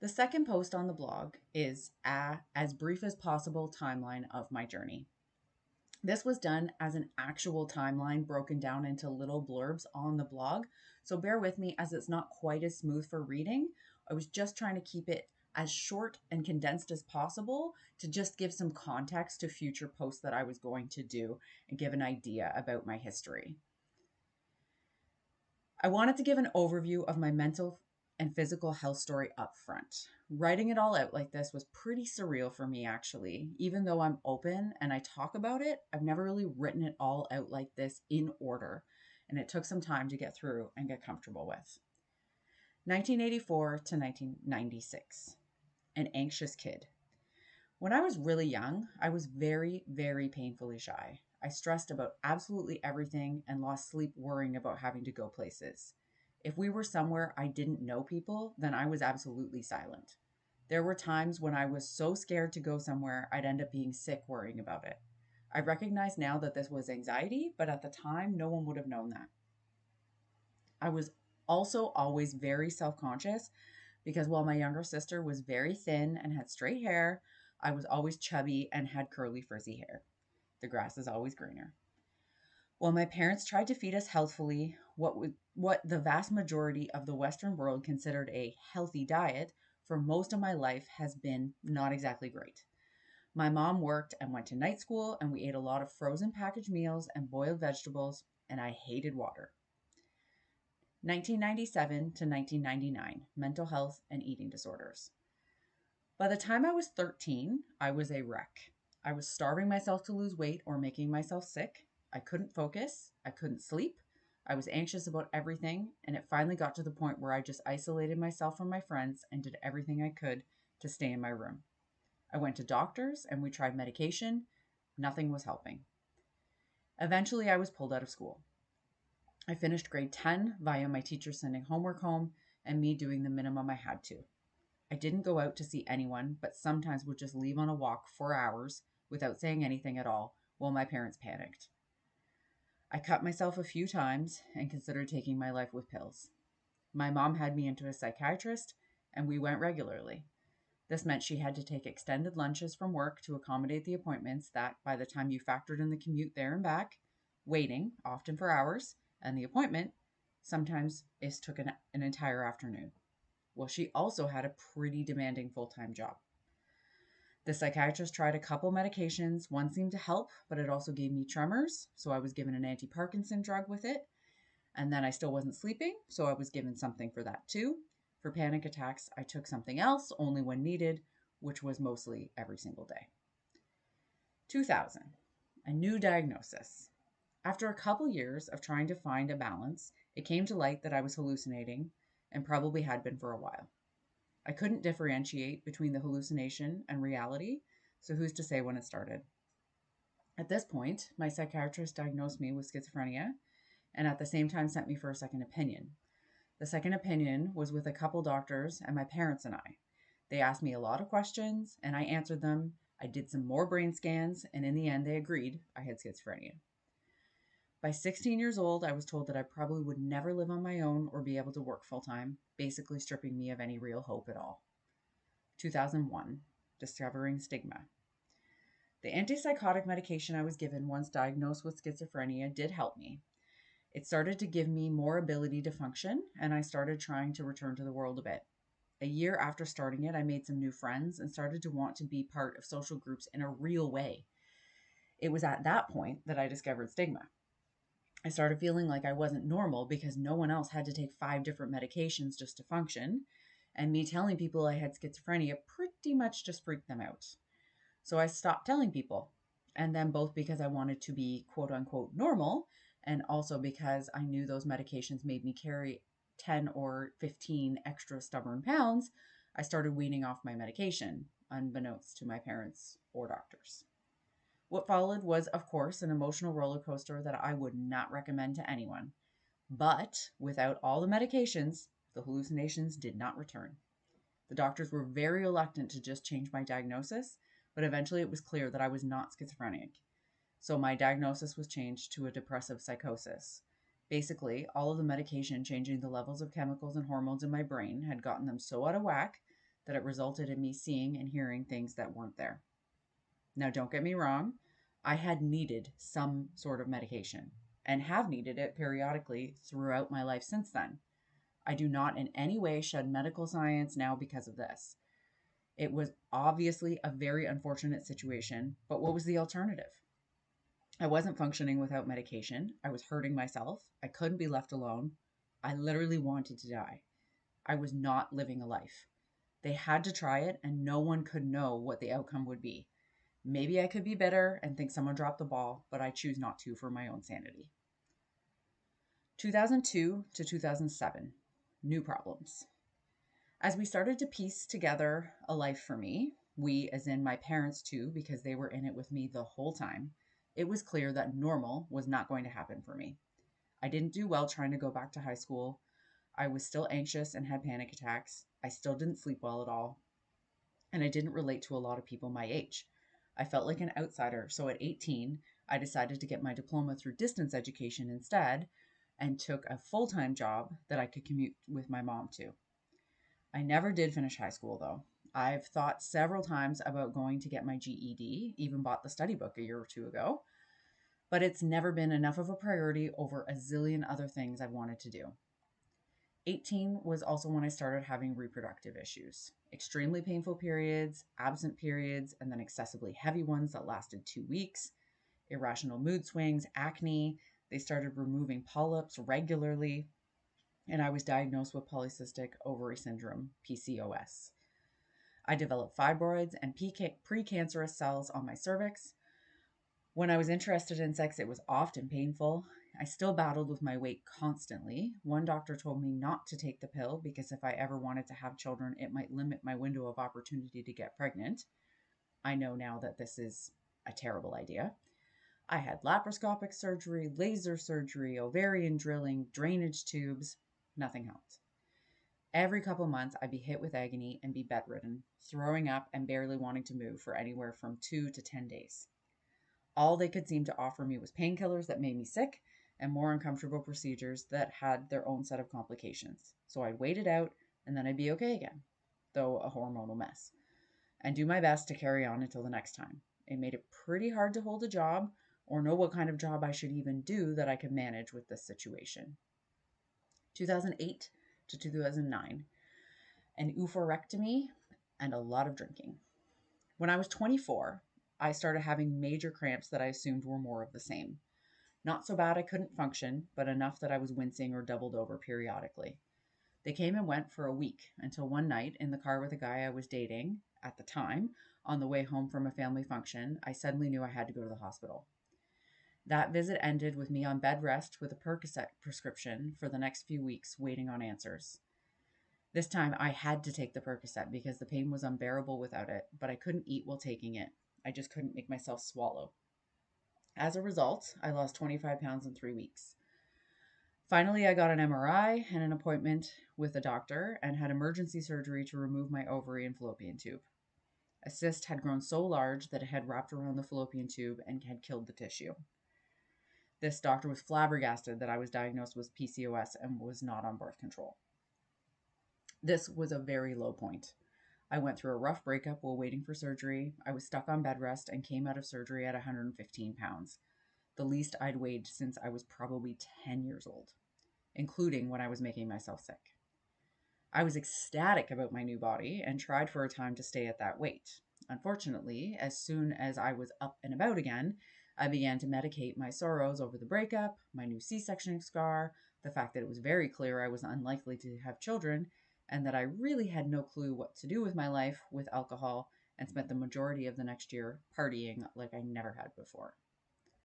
The second post on the blog is a as brief as possible timeline of my journey. This was done as an actual timeline broken down into little blurbs on the blog. So bear with me as it's not quite as smooth for reading. I was just trying to keep it as short and condensed as possible to just give some context to future posts that I was going to do and give an idea about my history. I wanted to give an overview of my mental and physical health story up front. Writing it all out like this was pretty surreal for me, actually. Even though I'm open and I talk about it, I've never really written it all out like this in order, and it took some time to get through and get comfortable with. 1984 to 1996, an anxious kid. When I was really young, I was very, very painfully shy. I stressed about absolutely everything and lost sleep worrying about having to go places. If we were somewhere I didn't know people, then I was absolutely silent. There were times when I was so scared to go somewhere, I'd end up being sick worrying about it. I recognize now that this was anxiety, but at the time, no one would have known that. I was also always very self conscious because while my younger sister was very thin and had straight hair, I was always chubby and had curly, frizzy hair. The grass is always greener. While my parents tried to feed us healthfully, what the vast majority of the Western world considered a healthy diet for most of my life has been not exactly great. My mom worked and went to night school, and we ate a lot of frozen packaged meals and boiled vegetables, and I hated water. 1997 to 1999, mental health and eating disorders. By the time I was 13, I was a wreck. I was starving myself to lose weight or making myself sick. I couldn't focus. I couldn't sleep. I was anxious about everything. And it finally got to the point where I just isolated myself from my friends and did everything I could to stay in my room. I went to doctors and we tried medication. Nothing was helping. Eventually, I was pulled out of school. I finished grade 10 via my teacher sending homework home and me doing the minimum I had to. I didn't go out to see anyone, but sometimes would just leave on a walk for hours without saying anything at all while my parents panicked. I cut myself a few times and considered taking my life with pills. My mom had me into a psychiatrist, and we went regularly. This meant she had to take extended lunches from work to accommodate the appointments that, by the time you factored in the commute there and back, waiting, often for hours, and the appointment, sometimes it took an entire afternoon. Well, she also had a pretty demanding full time job. The psychiatrist tried a couple medications. One seemed to help, but it also gave me tremors, so I was given an anti Parkinson drug with it. And then I still wasn't sleeping, so I was given something for that too. For panic attacks, I took something else only when needed, which was mostly every single day. 2000, a new diagnosis. After a couple years of trying to find a balance, it came to light that I was hallucinating and probably had been for a while. I couldn't differentiate between the hallucination and reality, so who's to say when it started? At this point, my psychiatrist diagnosed me with schizophrenia and at the same time sent me for a second opinion. The second opinion was with a couple doctors and my parents and I. They asked me a lot of questions and I answered them. I did some more brain scans, and in the end, they agreed I had schizophrenia. By 16 years old, I was told that I probably would never live on my own or be able to work full time, basically stripping me of any real hope at all. 2001, discovering stigma. The antipsychotic medication I was given once diagnosed with schizophrenia did help me. It started to give me more ability to function, and I started trying to return to the world a bit. A year after starting it, I made some new friends and started to want to be part of social groups in a real way. It was at that point that I discovered stigma. I started feeling like I wasn't normal because no one else had to take 5 different medications just to function. And me telling people I had schizophrenia pretty much just freaked them out. So I stopped telling people. And then both because I wanted to be quote unquote normal, and also because I knew those medications made me carry 10 or 15 extra stubborn pounds, I started weaning off my medication, unbeknownst to my parents or doctors. What followed was, of course, an emotional roller coaster that I would not recommend to anyone. But without all the medications, the hallucinations did not return. The doctors were very reluctant to just change my diagnosis, but eventually it was clear that I was not schizophrenic. So my diagnosis was changed to a depressive psychosis. Basically, all of the medication changing the levels of chemicals and hormones in my brain had gotten them so out of whack that it resulted in me seeing and hearing things that weren't there. Now, don't get me wrong, I had needed some sort of medication and have needed it periodically throughout my life since then. I do not in any way shed medical science now because of this. It was obviously a very unfortunate situation, but what was the alternative? I wasn't functioning without medication. I was hurting myself. I couldn't be left alone. I literally wanted to die. I was not living a life. They had to try it, and no one could know what the outcome would be. Maybe I could be bitter and think someone dropped the ball, but I choose not to for my own sanity. 2002 to 2007, new problems. As we started to piece together a life for me, we, as in my parents too, because they were in it with me the whole time, it was clear that normal was not going to happen for me. I didn't do well trying to go back to high school. I was still anxious and had panic attacks. I still didn't sleep well at all. And I didn't relate to a lot of people my age. I felt like an outsider. So at 18, I decided to get my diploma through distance education instead and took a full time job that I could commute with my mom to. I never did finish high school though. I've thought several times about going to get my GED, even bought the study book a year or two ago, but it's never been enough of a priority over a zillion other things I've wanted to do. 18 was also when I started having reproductive issues, extremely painful periods, absent periods, and then excessively heavy ones that lasted 2 weeks, irrational mood swings, acne. They started removing polyps regularly, and I was diagnosed with polycystic ovary syndrome, PCOS. I developed fibroids and precancerous cells on my cervix. When I was interested in sex, it was often painful. I still battled with my weight constantly. One doctor told me not to take the pill because if I ever wanted to have children, it might limit my window of opportunity to get pregnant. I know now that this is a terrible idea. I had laparoscopic surgery, laser surgery, ovarian drilling, drainage tubes. Nothing helped. Every couple months, I'd be hit with agony and be bedridden, throwing up and barely wanting to move for anywhere from 2 to 10 days. All they could seem to offer me was painkillers that made me sick and more uncomfortable procedures that had their own set of complications. So I'd wait it out and then I'd be okay again, though a hormonal mess, and do my best to carry on until the next time. It made it pretty hard to hold a job or know what kind of job I should even do that I could manage with this situation. 2008 to 2009, an oophorectomy, and a lot of drinking. When I was 24, I started having major cramps that I assumed were more of the same. Not so bad I couldn't function, but enough that I was wincing or doubled over periodically. They came and went for a week until one night in the car with a guy I was dating at the time, on the way home from a family function, I suddenly knew I had to go to the hospital. That visit ended with me on bed rest with a Percocet prescription for the next few weeks, waiting on answers. This time I had to take the Percocet because the pain was unbearable without it, but I couldn't eat while taking it. I just couldn't make myself swallow. As a result, I lost 25 pounds in 3 weeks. Finally, I got an MRI and an appointment with a doctor and had emergency surgery to remove my ovary and fallopian tube. A cyst had grown so large that it had wrapped around the fallopian tube and had killed the tissue. This doctor was flabbergasted that I was diagnosed with PCOS and was not on birth control. This was a very low point. I went through a rough breakup while waiting for surgery. I was stuck on bed rest and came out of surgery at 115 pounds, the least I'd weighed since I was probably 10 years old, including when I was making myself sick. I was ecstatic about my new body and tried for a time to stay at that weight. Unfortunately, as soon as I was up and about again, I began to medicate my sorrows over the breakup, my new C-section scar, the fact that it was very clear I was unlikely to have children, and that I really had no clue what to do with my life with alcohol, and spent the majority of the next year partying like I never had before.